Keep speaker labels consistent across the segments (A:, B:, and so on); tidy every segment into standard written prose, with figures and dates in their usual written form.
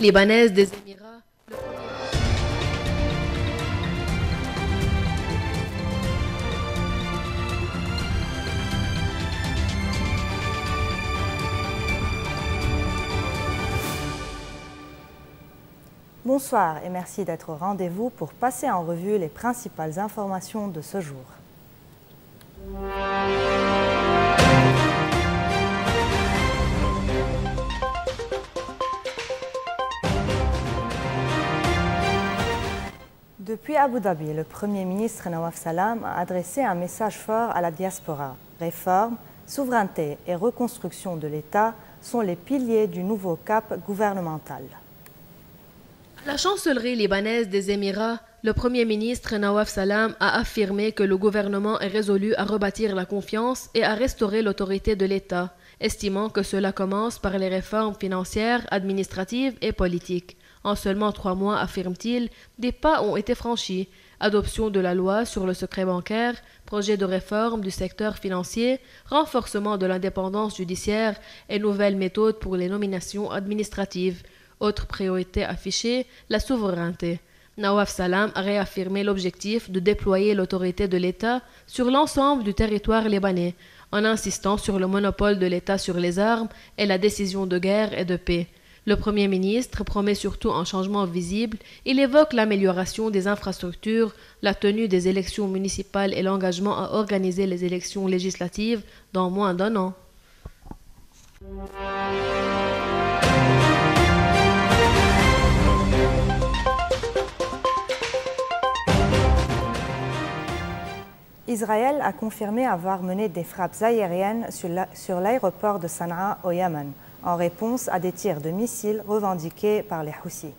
A: libanaise des Émirats.
B: Bonsoir et merci d'être au rendez-vous pour passer en revue les principales informations de ce jour. Depuis Abu Dhabi, le Premier ministre Nawaf Salam a adressé un message fort à la diaspora. Réforme, souveraineté et reconstruction de l'État sont les piliers du nouveau cap gouvernemental.
A: La chancellerie libanaise des Émirats, le Premier ministre Nawaf Salam a affirmé que le gouvernement est résolu à rebâtir la confiance et à restaurer l'autorité de l'État, estimant que cela commence par les réformes financières, administratives et politiques. En seulement 3 mois, affirme-t-il, des pas ont été franchis. Adoption de la loi sur le secret bancaire, projet de réforme du secteur financier, renforcement de l'indépendance judiciaire et nouvelles méthodes pour les nominations administratives. Autre priorité affichée, la souveraineté. Nawaf Salam a réaffirmé l'objectif de déployer l'autorité de l'État sur l'ensemble du territoire libanais, en insistant sur le monopole de l'État sur les armes et la décision de guerre et de paix. Le Premier ministre promet surtout un changement visible. Il évoque l'amélioration des infrastructures, la tenue des élections municipales et l'engagement à organiser les élections législatives dans moins d'1 an.
B: Israël a confirmé avoir mené des frappes aériennes sur l'aéroport de Sanaa au Yémen, en réponse à des tirs de missiles revendiqués par les Houthis.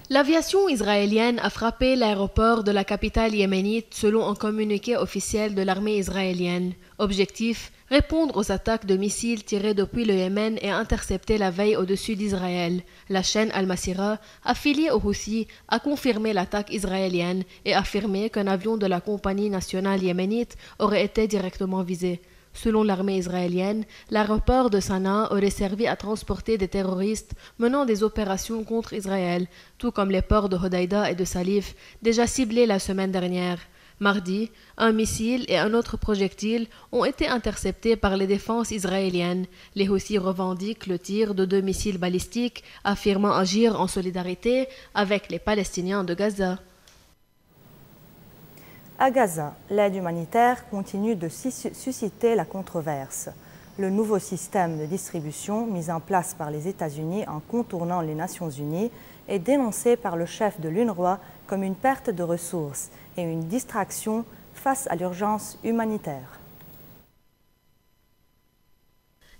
A: L'aviation israélienne a frappé l'aéroport de la capitale yéménite selon un communiqué officiel de l'armée israélienne. Objectif, répondre aux attaques de missiles tirés depuis le Yémen et interceptés la veille au-dessus d'Israël. La chaîne Al-Masira, affiliée aux Houthis, a confirmé l'attaque israélienne et affirmé qu'un avion de la compagnie nationale yéménite aurait été directement visé. Selon l'armée israélienne, l'aéroport de Sanaa aurait servi à transporter des terroristes menant des opérations contre Israël, tout comme les ports de Hodeïda et de Salif, déjà ciblés la semaine dernière. Mardi, un missile et un autre projectile ont été interceptés par les défenses israéliennes. Les Houthis revendiquent le tir de 2 missiles balistiques, affirmant agir en solidarité avec les Palestiniens de Gaza.
B: À Gaza, l'aide humanitaire continue de susciter la controverse. Le nouveau système de distribution mis en place par les États-Unis en contournant les Nations Unies est dénoncé par le chef de l'UNRWA comme une perte de ressources et une distraction face à l'urgence humanitaire.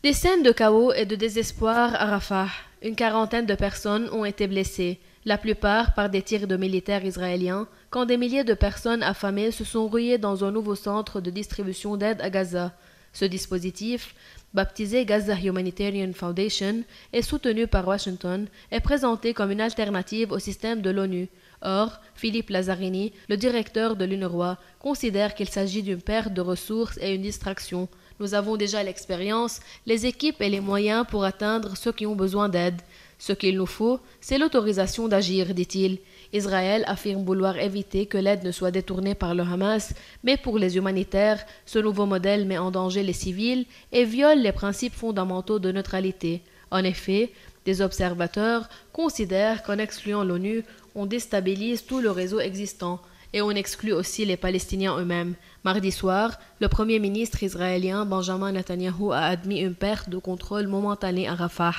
A: Des scènes de chaos et de désespoir à Rafah. Une 40aine de personnes ont été blessées, la plupart par des tirs de militaires israéliens, quand des milliers de personnes affamées se sont ruées dans un nouveau centre de distribution d'aide à Gaza. Ce dispositif, baptisé Gaza Humanitarian Foundation et soutenu par Washington, est présenté comme une alternative au système de l'ONU. Or, Philippe Lazzarini, le directeur de l'UNRWA, considère qu'il s'agit d'une perte de ressources et une distraction. Nous avons déjà l'expérience, les équipes et les moyens pour atteindre ceux qui ont besoin d'aide. Ce qu'il nous faut, c'est l'autorisation d'agir, dit-il. Israël affirme vouloir éviter que l'aide ne soit détournée par le Hamas, mais pour les humanitaires, ce nouveau modèle met en danger les civils et viole les principes fondamentaux de neutralité. En effet, des observateurs considèrent qu'en excluant l'ONU, on déstabilise tout le réseau existant et on exclut aussi les Palestiniens eux-mêmes. Mardi soir, le Premier ministre israélien Benjamin Netanyahou a admis une perte de contrôle momentanée à Rafah.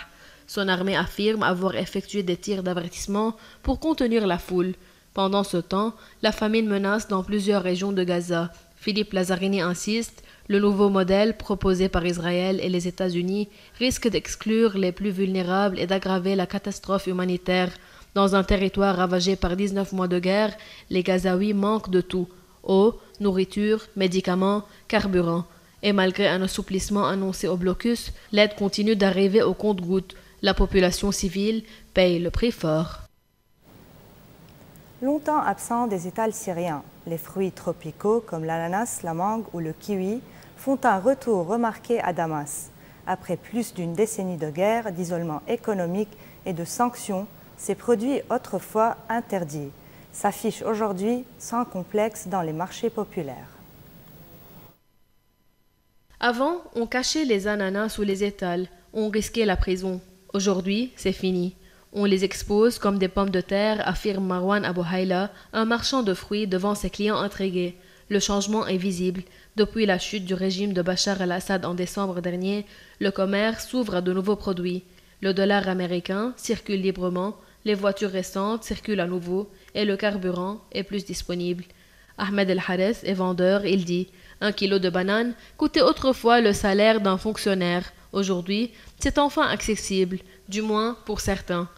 A: Son armée affirme avoir effectué des tirs d'avertissement pour contenir la foule. Pendant ce temps, la famine menace dans plusieurs régions de Gaza. Philippe Lazzarini insiste, le nouveau modèle proposé par Israël et les États-Unis risque d'exclure les plus vulnérables et d'aggraver la catastrophe humanitaire. Dans un territoire ravagé par 19 mois de guerre, les Gazaouis manquent de tout: eau, nourriture, médicaments, carburant. Et malgré un assouplissement annoncé au blocus, l'aide continue d'arriver au compte-gouttes. La population civile paye le prix fort.
B: Longtemps absents des étals syriens, les fruits tropicaux comme l'ananas, la mangue ou le kiwi font un retour remarqué à Damas. Après plus d'une décennie de guerre, d'isolement économique et de sanctions, ces produits autrefois interdits s'affichent aujourd'hui sans complexe dans les marchés populaires.
A: Avant, on cachait les ananas sous les étals, on risquait la prison. Aujourd'hui, c'est fini. On les expose comme des pommes de terre, affirme Marwan Abou Hayla, un marchand de fruits devant ses clients intrigués. Le changement est visible. Depuis la chute du régime de Bachar el-Assad en décembre dernier, le commerce s'ouvre à de nouveaux produits. Le dollar américain circule librement, les voitures récentes circulent à nouveau et le carburant est plus disponible. Ahmed El-Harith est vendeur, il dit « 1 kilo de bananes coûtait autrefois le salaire d'un fonctionnaire. Aujourd'hui, c'est enfin accessible, du moins pour certains.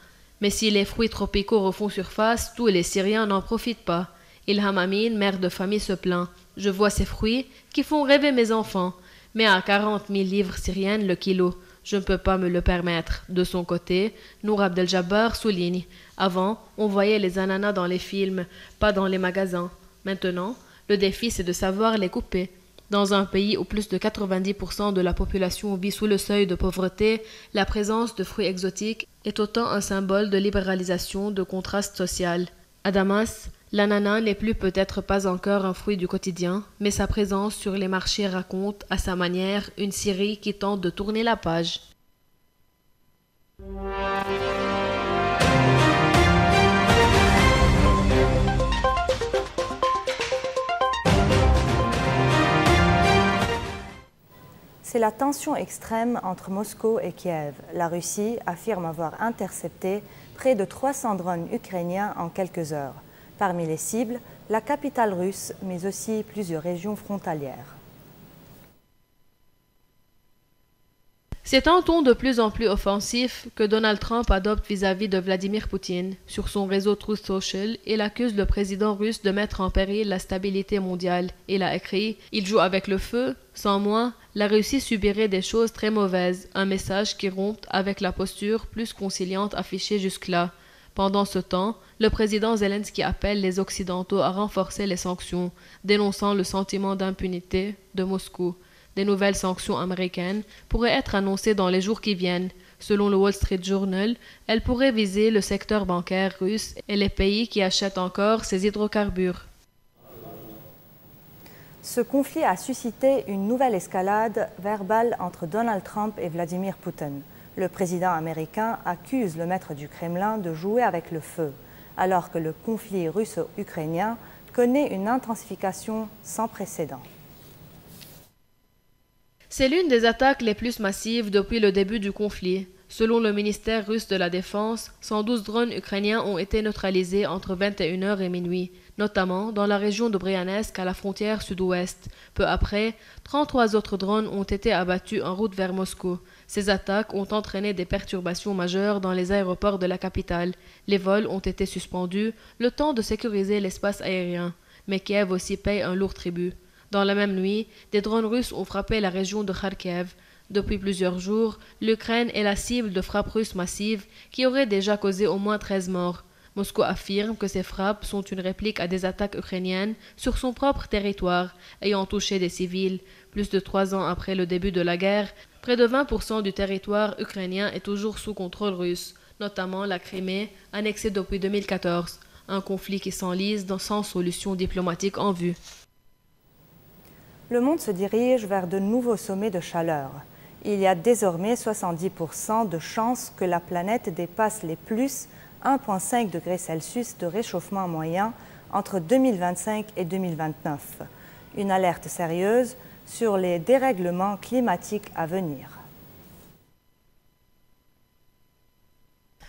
A: Mais si les fruits tropicaux refont surface, tous les Syriens n'en profitent pas. Ilham Amin, mère de famille, se plaint. Je vois ces fruits qui font rêver mes enfants, mais à 40 000 livres syriennes le kilo. Je ne peux pas me le permettre. » De son côté, Nour Abdel-Jabbar souligne « Avant, on voyait les ananas dans les films, pas dans les magasins. Maintenant, le défi c'est de savoir les couper. » Dans un pays où plus de 90% de la population vit sous le seuil de pauvreté, la présence de fruits exotiques est autant un symbole de libéralisation, de contraste social. À Damas, l'ananas n'est plus peut-être pas encore un fruit du quotidien, mais sa présence sur les marchés raconte, à sa manière, une Syrie qui tente de tourner la page.
B: C'est la tension extrême entre Moscou et Kiev. La Russie affirme avoir intercepté près de 300 drones ukrainiens en quelques heures. Parmi les cibles, la capitale russe, mais aussi plusieurs régions frontalières.
A: C'est un ton de plus en plus offensif que Donald Trump adopte vis-à-vis de Vladimir Poutine. Sur son réseau Truth Social, il accuse le président russe de mettre en péril la stabilité mondiale. Il a écrit « Il joue avec le feu. Sans moi, la Russie subirait des choses très mauvaises. » Un message qui rompt avec la posture plus conciliante affichée jusque-là. Pendant ce temps, le président Zelensky appelle les Occidentaux à renforcer les sanctions, dénonçant le sentiment d'impunité de Moscou. Des nouvelles sanctions américaines pourraient être annoncées dans les jours qui viennent. Selon le Wall Street Journal, elles pourraient viser le secteur bancaire russe et les pays qui achètent encore ces hydrocarbures.
B: Ce conflit a suscité une nouvelle escalade verbale entre Donald Trump et Vladimir Poutine. Le président américain accuse le maître du Kremlin de jouer avec le feu, alors que le conflit russo-ukrainien connaît une intensification sans précédent.
A: C'est l'une des attaques les plus massives depuis le début du conflit. Selon le ministère russe de la Défense, 112 drones ukrainiens ont été neutralisés entre 21h et minuit, notamment dans la région de Bryansk à la frontière sud-ouest. Peu après, 33 autres drones ont été abattus en route vers Moscou. Ces attaques ont entraîné des perturbations majeures dans les aéroports de la capitale. Les vols ont été suspendus, le temps de sécuriser l'espace aérien. Mais Kiev aussi paye un lourd tribut. Dans la même nuit, des drones russes ont frappé la région de Kharkiv. Depuis plusieurs jours, l'Ukraine est la cible de frappes russes massives qui auraient déjà causé au moins 13 morts. Moscou affirme que ces frappes sont une réplique à des attaques ukrainiennes sur son propre territoire, ayant touché des civils. Plus de 3 ans après le début de la guerre, près de 20% du territoire ukrainien est toujours sous contrôle russe, notamment la Crimée, annexée depuis 2014. Un conflit qui s'enlise sans solution diplomatique en vue.
B: Le monde se dirige vers de nouveaux sommets de chaleur. Il y a désormais 70% de chances que la planète dépasse les plus 1,5 degrés Celsius de réchauffement moyen entre 2025 et 2029. Une alerte sérieuse sur les dérèglements climatiques à venir.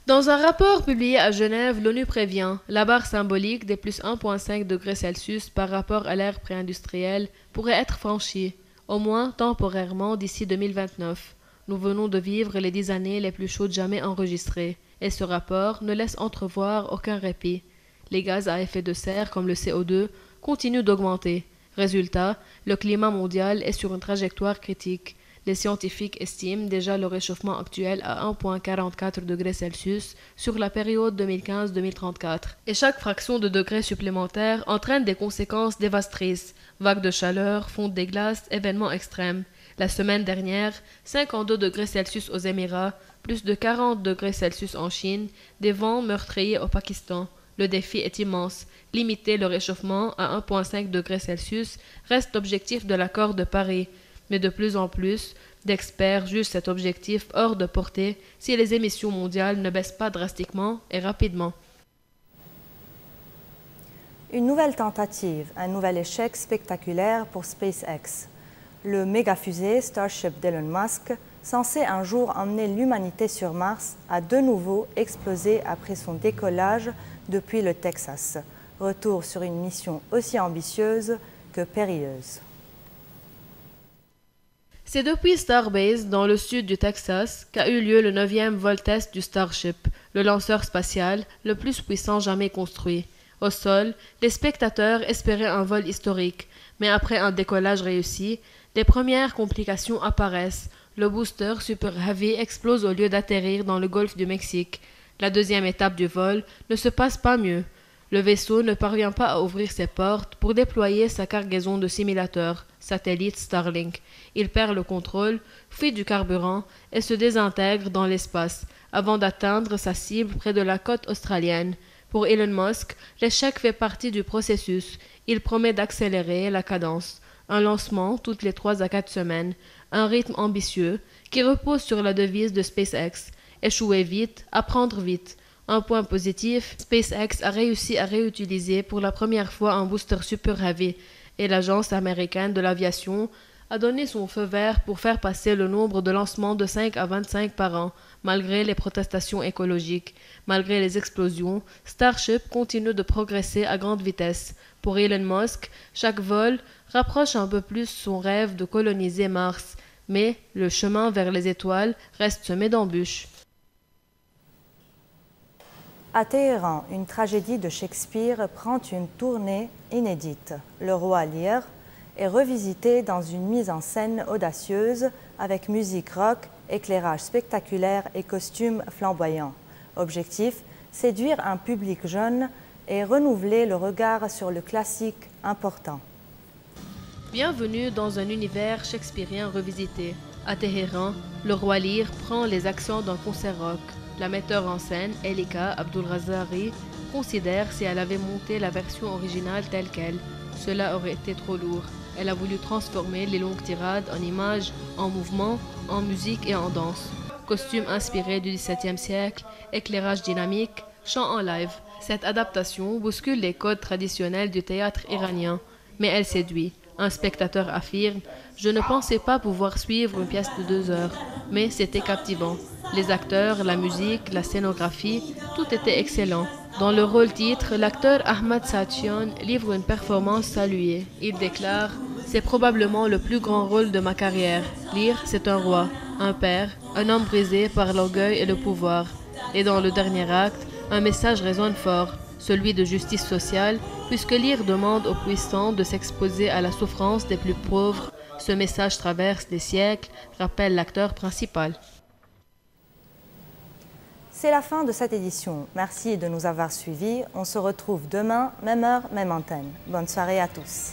A: Dans un rapport publié à Genève, l'ONU prévient la barre symbolique des plus 1,5 degrés Celsius par rapport à l'ère préindustrielle pourrait être franchie, au moins temporairement d'ici 2029. Nous venons de vivre les 10 années les plus chaudes jamais enregistrées, et ce rapport ne laisse entrevoir aucun répit. Les gaz à effet de serre, comme le CO2, continuent d'augmenter. Résultat, le climat mondial est sur une trajectoire critique. Les scientifiques estiment déjà le réchauffement actuel à 1,44 degrés Celsius sur la période 2015-2034. Et chaque fraction de degré supplémentaire entraîne des conséquences dévastatrices. Vagues de chaleur, fonte des glaces, événements extrêmes. La semaine dernière, 52 degrés Celsius aux Émirats, plus de 40 degrés Celsius en Chine, des vents meurtriers au Pakistan. Le défi est immense. Limiter le réchauffement à 1,5 degrés Celsius reste l'objectif de l'accord de Paris. Mais de plus en plus d'experts jugent cet objectif hors de portée si les émissions mondiales ne baissent pas drastiquement et rapidement.
B: Une nouvelle tentative, un nouvel échec spectaculaire pour SpaceX. Le méga-fusée Starship d'Elon Musk, censé un jour emmener l'humanité sur Mars, a de nouveau explosé après son décollage depuis le Texas. Retour sur une mission aussi ambitieuse que périlleuse.
A: C'est depuis Starbase, dans le sud du Texas, qu'a eu lieu le 9e vol test du Starship, le lanceur spatial le plus puissant jamais construit. Au sol, les spectateurs espéraient un vol historique, mais après un décollage réussi, les premières complications apparaissent. Le booster Super Heavy explose au lieu d'atterrir dans le golfe du Mexique. La deuxième étape du vol ne se passe pas mieux. Le vaisseau ne parvient pas à ouvrir ses portes pour déployer sa cargaison de simulateurs, satellite Starlink. Il perd le contrôle, fuit du carburant et se désintègre dans l'espace, avant d'atteindre sa cible près de la côte australienne. Pour Elon Musk, l'échec fait partie du processus. Il promet d'accélérer la cadence. Un lancement toutes les 3 à 4 semaines, un rythme ambitieux qui repose sur la devise de SpaceX. Échouer vite, apprendre vite. Un point positif, SpaceX a réussi à réutiliser pour la première fois un booster Super Heavy et l'agence américaine de l'aviation a donné son feu vert pour faire passer le nombre de lancements de 5 à 25 par an, malgré les protestations écologiques. Malgré les explosions, Starship continue de progresser à grande vitesse. Pour Elon Musk, chaque vol rapproche un peu plus son rêve de coloniser Mars, mais le chemin vers les étoiles reste semé d'embûches.
B: À Téhéran, une tragédie de Shakespeare prend une tournée inédite. Le roi Lear est revisité dans une mise en scène audacieuse avec musique rock, éclairage spectaculaire et costumes flamboyants. Objectif, séduire un public jeune et renouveler le regard sur le classique important.
A: Bienvenue dans un univers shakespearien revisité. À Téhéran, le roi Lear prend les accents d'un concert rock. La metteur en scène, Elika Abdulrazari, considère si elle avait monté la version originale telle qu'elle. Cela aurait été trop lourd. Elle a voulu transformer les longues tirades en images, en mouvements, en musique et en danse. Costumes inspirés du XVIIe siècle, éclairage dynamique, chant en live. Cette adaptation bouscule les codes traditionnels du théâtre iranien, mais elle séduit. Un spectateur affirme « Je ne pensais pas pouvoir suivre une pièce de 2 heures, mais c'était captivant. Les acteurs, la musique, la scénographie, tout était excellent. » Dans le rôle titre, l'acteur Ahmad Sachian livre une performance saluée. Il déclare « C'est probablement le plus grand rôle de ma carrière. Lear, c'est un roi, un père, un homme brisé par l'orgueil et le pouvoir. » Et dans le dernier acte, un message résonne fort, celui de justice sociale, puisque Lear demande aux puissants de s'exposer à la souffrance des plus pauvres. Ce message traverse les siècles, rappelle l'acteur principal.
B: C'est la fin de cette édition. Merci de nous avoir suivis. On se retrouve demain, même heure, même antenne. Bonne soirée à tous.